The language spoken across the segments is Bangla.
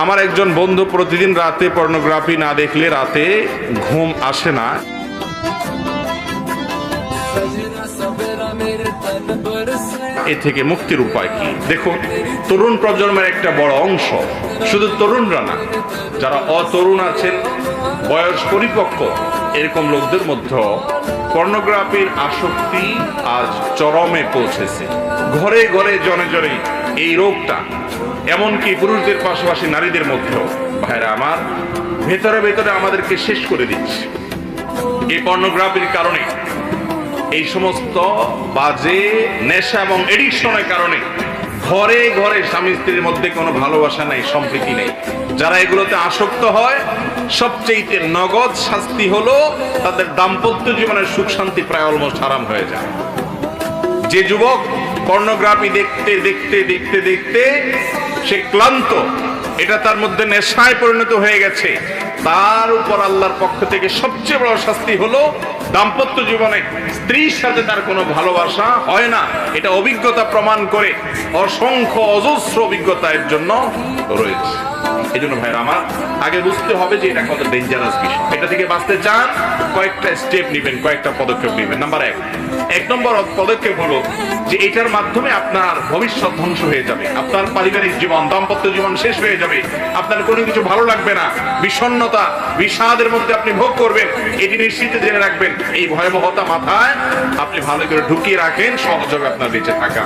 আমার একজন বন্ধু প্রতিদিন রাতে পর্নোগ্রাফি না দেখলে রাতে ঘুম আসে না। এ থেকে মুক্তির উপায় কি? দেখুন, তরুণ প্রজন্মের একটা বড় অংশ, শুধু তরুণরা না, যারা অতরুণ আছেন, বয়স পরিপক্ক, এরকম লোকদের মধ্যে পর্নোগ্রাফির আসক্তি আজ চরমে পৌঁছেছে। ঘরে ঘরে জনে জনে এই রোগটা, এমনকি পুরুষদের পাশাপাশি নারীদের মধ্যেও। ভাইরা আমার, ভেতরে ভেতরে আমাদেরকে শেষ করে দিচ্ছে এই পর্নোগ্রাফির কারণে। এই সমস্ত বাজে নেশা এবং এডিকশনের কারণে ঘরে ঘরে স্বামী স্ত্রীর মধ্যে কোনো ভালোবাসা নাই, সম্প্রীতি নেই। যারা এগুলোতে আসক্ত হয়, সবচেয়ে নগদ শাস্তি হলো তাদের দাম্পত্য জীবনের সুখ শান্তি প্রায় অলমোস্ট হারাম হয়ে যায়। যে যুবক পর্নোগ্রাফি দেখতে দেখতে দেখতে দেখতে সে ক্লান্ত, এটা তার মধ্যে নেশায় পরিণত হয়ে গেছে, তার উপর আল্লাহর পক্ষ থেকে সবচেয়ে বড় শাস্তি হলো দাম্পত্য জীবনে স্ত্রীর সাথে তার কোনো ভালোবাসা হয় না। এটা অভিজ্ঞতা প্রমাণ করে, অসংখ্য অজস্র অভিজ্ঞতা এর জন্য রয়েছে। এই জন্য ভাইরা আমার, আগে বুঝতে হবে যে এটা কত ডেঞ্জারাস বিষয়। এটা থেকে বাঁচতে চান, কয়েকটা স্টেপ নেবেন, কয়েকটা পদক্ষেপ নেবেন। নাম্বার এক নম্বর পদক্ষেপ হলো যে এটার মাধ্যমে আপনার ভবিষ্যৎ ধ্বংস হয়ে যাবে, আপনার পারিবারিক জীবন, দাম্পত্য জীবন শেষ হয়ে যাবে, আপনার কোনো কিছু ভালো লাগবে না, বিষণ্ণতা বিষাদের মধ্যে আপনি ভোগ করবেন। এটি নিশ্চিত জেনে রাখবেন, এই ভয়াবহতা মাথায় আপনি ভালো করে ঢুকিয়ে রাখেন, সহজ হবে আপনার বেঁচে থাকা।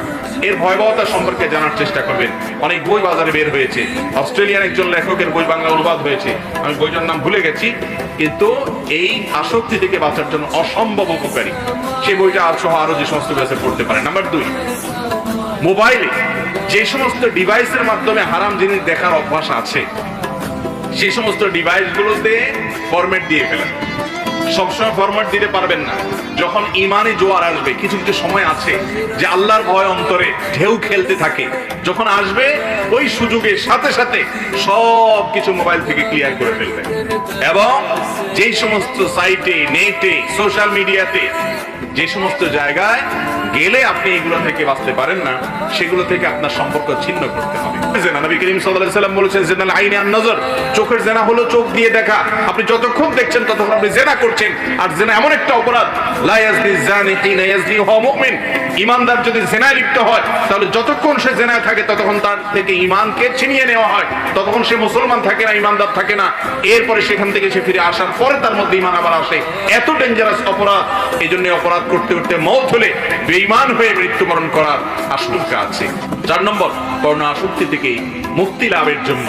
এর ভয়াবহতা সম্পর্কে জানার চেষ্টা করবেন। অনেক বই বাজারে বের হয়েছে, অস্ট্রেলিয়ার একজন লেখকের বই বাংলা অনুবাদ হয়েছে, আমি বইটার নাম ভুলে গেছি, কিন্তু এই আসক্তি থেকে বাঁচার জন্য অসম্ভব উপকারী। সেই বইটা সহ আরো যে সমস্ত কাছে পড়তে পারে। নাম্বার 2, মোবাইলে যে সমস্ত ডিভাইসের মাধ্যমে হারাম জিনিস দেখার অভ্যাস আছে, সেই সমস্ত ডিভাইসগুলোতে ফরম্যাট দিয়ে ফেলেন। সবসময় ফরম্যাট দিতে পারবেন না। যখন ইমানে জোয়ার আসবে, কিছু কিছু সময় আছে যে আল্লাহর ভয় অন্তরে ঢেউ খেলতে থাকে, যখন আসবে ওই সুযোগে সাথে সাথে সব কিছু মোবাইল থেকে ক্লিয়ার করে ফেলবেন। এবং যেই সমস্ত সাইটে, নেটে, সোশ্যাল মিডিয়াতে, যে সমস্ত জায়গায় গেলে আপনি এগুলো থেকে বাঁচতে পারেন না, সেগুলো থেকে আপনার সম্পর্ক ছিন্ন করতে হবে। জেনা, নবী করিম সাল্লাল্লাহু আলাইহি ওয়াসাল্লাম বলেছেন, জিনাল আইনি আন নজর, চোখের জেনা হলো চোখ দিয়ে দেখা। আপনি যতক্ষণ দেখছেন ততক্ষণ আপনি জেনা করছেন। আর জেনা এমন একটা অপরাধ, লা ইয়াজনি জানি হিনা ইয়াজনি ওয়া মুমিন। ঈমানদার যদি জেনায় লিপ্ত হয়, তাহলে যতক্ষণ সে জেনায় থাকে ততক্ষণ তার থেকে ঈমানকে ছিনিয়ে নেওয়া হয়, ততক্ষণ সে মুসলমান থাকে না, ঈমানদার থাকে না। এরপরে সেখান থেকে সে ফিরে আসার পরে তার মধ্যে ঈমান আবার আসে। এত ডেঞ্জারাস অপরাধ। এই জন্য অপরাধ করতে করতে মওত হলে বেঈমান হয়ে মৃত্যুবরণ করার আশঙ্কা আছে। 4 নম্বর, পর্নো আসক্তি থেকে মুক্তি লাভের জন্য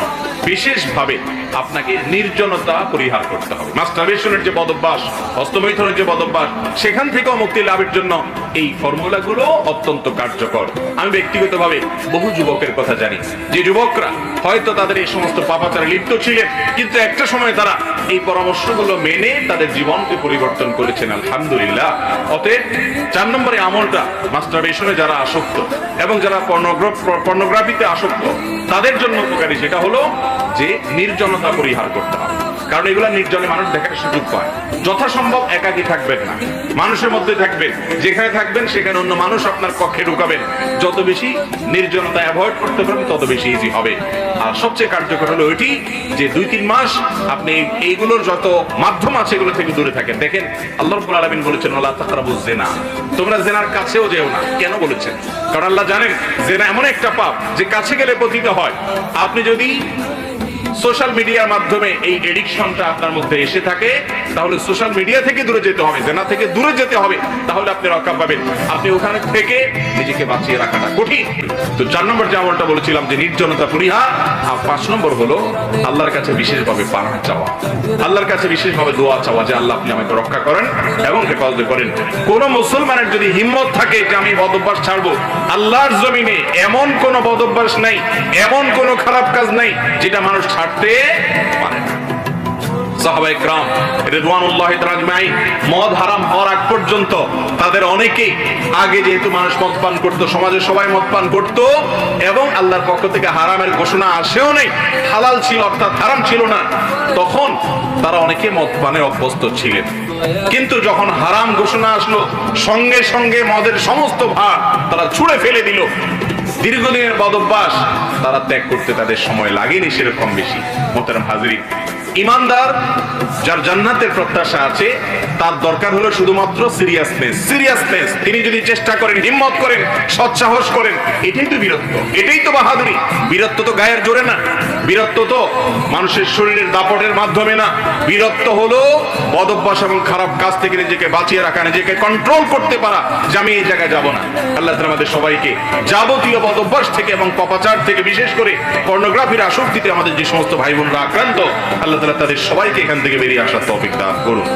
বিশেষভাবে আপনাকে নির্জনতা পরিহার করতে হবে। মাস্টারবেশনের যে বদভ্যাস, হস্তমৈথুনের যে বদভ্যাস, সেখান থেকেও মুক্তি লাভের জন্য এই ফর্মুলাগুলো অত্যন্ত কার্যকর। আমি ব্যক্তিগতভাবে বহু যুবকের কথা জানি, যে যুবকরা হয়তো তাদের এই সমস্ত পাপাচারে লিপ্ত ছিলেন, কিন্তু একটা সময় তারা এই পরামর্শগুলো মেনে তাদের জীবনকে পরিবর্তন করেছেন, আলহামদুলিল্লাহ। অতএব 4 নম্বরে আমলটা, মাস্টারবেশনে যারা আসক্ত এবং যারা পর্নোগ্রাফিতে আসক্ত, তাদের জন্য উপকারী। সেটা হলো যে নির্জনতা পরিহার করতে হবে। কারণ এগুলা নির্জনে মানুষ দেখার সুযোগ পায়। যথাসম্ভব একাকী থাকবেন না, মানুষের মধ্যে থাকবেন। যেখানে থাকবেন সেখানে অন্য মানুষ আপনার কক্ষে ঢুকাবেন। যত বেশি নির্জনতা অ্যাভয়েড করতে পারবেন, তত বেশি ইজি হবে। আর সবচেয়ে কার্যকর হলো এটি যে 2-3 মাস আপনি এইগুলোর যত মাধ্যম আছে এগুলো থেকে দূরে থাকেন। দেখেন, আল্লাহ রাব্বুল আলামিন বলেছেন, ওয়ালা তাকরাবুজ জিনা, তোমরা জেনার কাছেও যেও না। কেন বলেছেন? কারণ আল্লাহ জানেন জেনা এমন একটা পাপ যে কাছে গেলে পতিত হয়। আপনি যদি সোশ্যাল মিডিয়ার মাধ্যমে এই এডিকশনটা আপনার মধ্যে এসে থাকে, তাহলে সোশ্যাল মিডিয়া থেকে দূরে যেতে হবে, জেনা থেকে দূরে যেতে হবে, তাহলে আপনি রক্ষা পাবেন। আপনি ওখানে থেকে নিজেকে বাঁচিয়ে রাখাটা কঠিন। তো 4 নম্বর যে আমলটা বলেছিলাম যে নির্জনতা পরিহার। আর 5 নম্বর হলো আল্লাহর কাছে বিশেষভাবে পানাহ চাওয়া, আল্লাহর কাছে বিশেষভাবে দোয়া চাওয়া যে আল্লাহ আপনি আমাকে রক্ষা করেন এবং হেফাজত করেন। কোন মুসলমানের যদি হিম্মত থাকে যে আমি বদভ্যাস ছাড়বো, আল্লাহর জমিনে এমন কোন বদভ্যাস নাই, এমন কোন খারাপ কাজ নাই যেটা মানুষ ছাড়তে পারে না। সাহাবায়ে কেরাম রিদওয়ানুল্লাহি তাআলা আজমাইন মদ হারাম হওয়ার আগ পর্যন্ত তাদের অনেকেই, আগে যেহেতু মানুষ মদ পান করত, সমাজে সবাই মদ পান করত এবং আল্লাহর পক্ষ থেকে হারামের ঘোষণা আসেও নেই, হালাল ছিল অর্থাৎ হারাম ছিল না, তখন তারা অনেকে মদ পানে অভ্যস্ত ছিলেন। কিন্তু যখন হারাম ঘোষণা আসলো, সঙ্গে সঙ্গে মদের সমস্ত ভার তারা ছুঁড়ে ফেলে দিল। দীর্ঘদিনের বদ অভ্যাস তারা ত্যাগ করতে তাদের সময় লাগেনি সেরকম বেশি। মোহতারাম হাজিরিন, ইমানদার যার জান্নাতের প্রত্যাশা আছে তার দরকার হলো শুধুমাত্র সিরিয়াসনেস। তিনি যদি চেষ্টা করেন, হিম্মত করেন, সৎসাহস করেন, এটাই তো বীরত্ব, এটাই তো বাহাদুরি। বীরত্ব তো গায়ের জোরে না, বীরত্ব তো মানুষের শরীরের দাপটের মাধ্যমে না। বীরত্ব হলো বদ অভ্যাস এবং খারাপ কাজ থেকে নিজেকে বাঁচিয়ে রাখা, নিজেকে কন্ট্রোল করতে পারা যে আমি এই জায়গায় যাব না। আল্লাহ তাআলা আমাদের সবাইকে যাবতীয় বদ অভ্যাস থেকে এবং পাপাচার থেকে, বিশেষ করে পর্নোগ্রাফির আসক্তিতে আমাদের যে সমস্ত ভাই বোনরা আক্রান্ত, আল্লাহ তাআলা তাদের সবাইকে এখান থেকে বেরিয়ে আসার তৌফিক দান করুন।